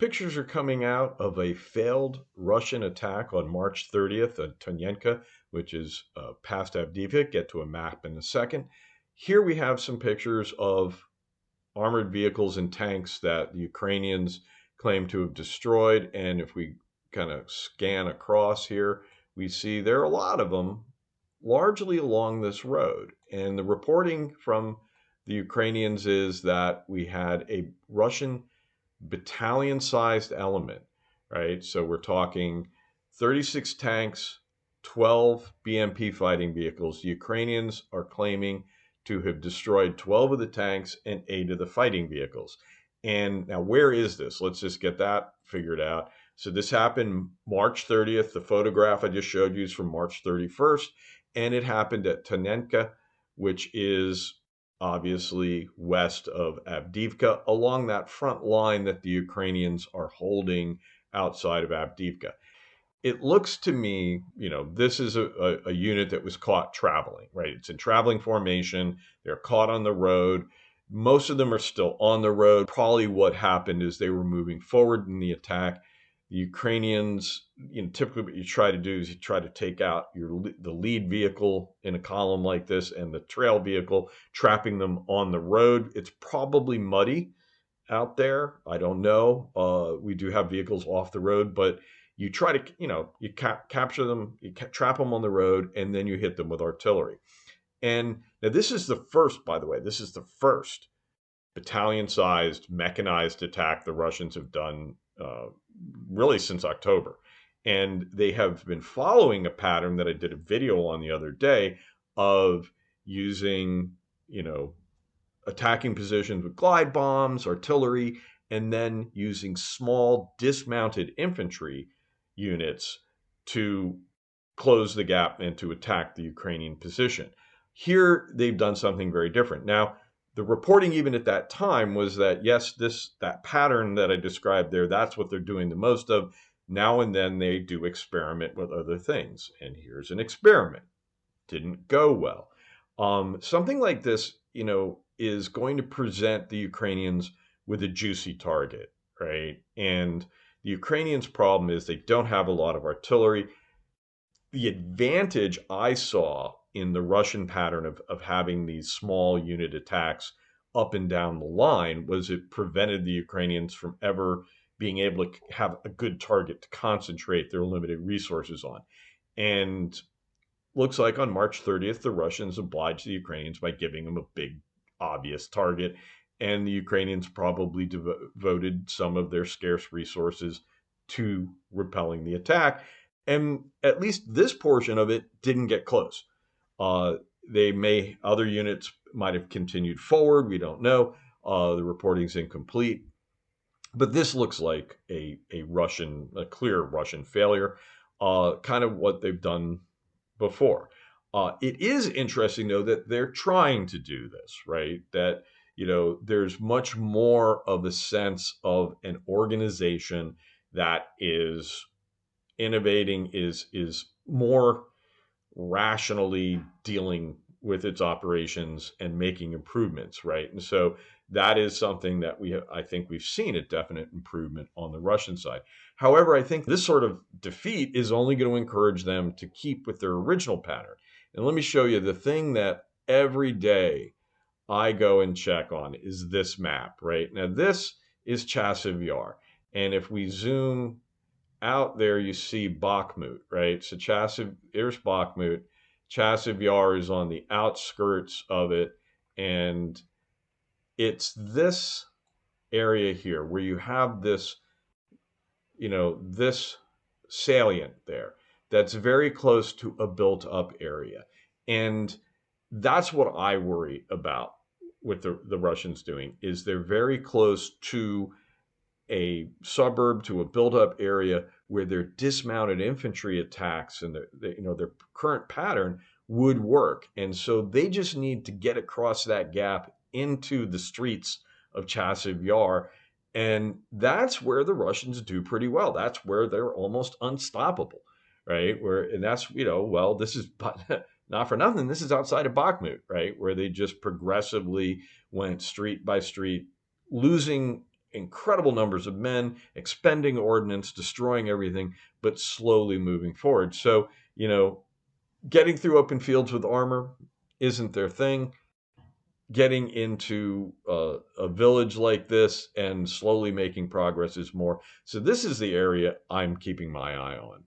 Pictures are coming out of a failed Russian attack on March 30th at Tonyenka, which is past Avdiivka. Get to a map in a second. Here we have some pictures of armored vehicles and tanks that the Ukrainians claim to have destroyed. And if we kind of scan across here, we see there are a lot of them largely along this road. And the reporting from the Ukrainians is that we had a Russian battalion-sized element, right? So we're talking 36 tanks, 12 BMP fighting vehicles. The Ukrainians are claiming to have destroyed 12 of the tanks and 8 of the fighting vehicles. And now, where is this? Let's just get that figured out. So this happened March 30th. The photograph I just showed you is from March 31st, and it happened at Tonyenka, which is obviously west of Avdiivka, along that front line that the Ukrainians are holding outside of Avdiivka. It looks to me, this is a unit that was caught traveling, right? It's in traveling formation. They're caught on the road. Most of them are still on the road. Probably what happened is they were moving forward in the attack. The Ukrainians, typically what you try to do is you try to take out the lead vehicle in a column like this and the trail vehicle, trapping them on the road. It's probably muddy out there. I don't know. We do have vehicles off the road, but you try to, you capture them, you trap them on the road, and then you hit them with artillery. And now this is the first, by the way, this is the first battalion-sized mechanized attack the Russians have done really since October. And they have been following a pattern that I did a video on the other day of using, attacking positions with glide bombs, artillery, and then using small dismounted infantry units to close the gap and to attack the Ukrainian position. Here, they've done something very different. Now, the reporting even at that time was that, yes, that pattern that I described there, that's what they're doing the most of. Now and then they do experiment with other things. And here's an experiment. Didn't go well. Something like this, is going to present the Ukrainians with a juicy target, right? And the Ukrainians' problem is they don't have a lot of artillery. The advantage I saw in the Russian pattern of having these small unit attacks up and down the line was it prevented the Ukrainians from ever being able to have a good target to concentrate their limited resources on. And looks like on March 30th, the Russians obliged the Ukrainians by giving them a big, obvious target. And the Ukrainians probably devoted some of their scarce resources to repelling the attack. And at least this portion of it didn't get close. Other units might have continued forward. We don't know. The reporting's incomplete. But this looks like a clear Russian failure, kind of what they've done before. It is interesting, though, that they're trying to do this, right? That, there's much more of a sense of an organization that is innovating, is more rationally dealing with its operations and making improvements, right? And so that is something that I think we've seen a definite improvement on the Russian side. However, I think this sort of defeat is only going to encourage them to keep with their original pattern. And let me show you the thing that every day I go and check on is this map, right? Now, this is Chasiv Yar. And if we zoom out there, you see Bakhmut, right? So here's Bakhmut. Chasiv Yar is on the outskirts of it. And it's this area here where you have this, this salient there that's very close to a built up area. And that's what I worry about with the Russians doing, is they're very close to a suburb, to a built-up area where their dismounted infantry attacks and their current pattern would work. And so they just need to get across that gap into the streets of Chasiv Yar. And that's where the Russians do pretty well. That's where they're almost unstoppable, right? This is not for nothing. This is outside of Bakhmut, right? Where they just progressively went street by street, losing incredible numbers of men, expending ordnance, destroying everything, but slowly moving forward. So, getting through open fields with armor isn't their thing. Getting into a village like this and slowly making progress is more. So this is the area I'm keeping my eye on.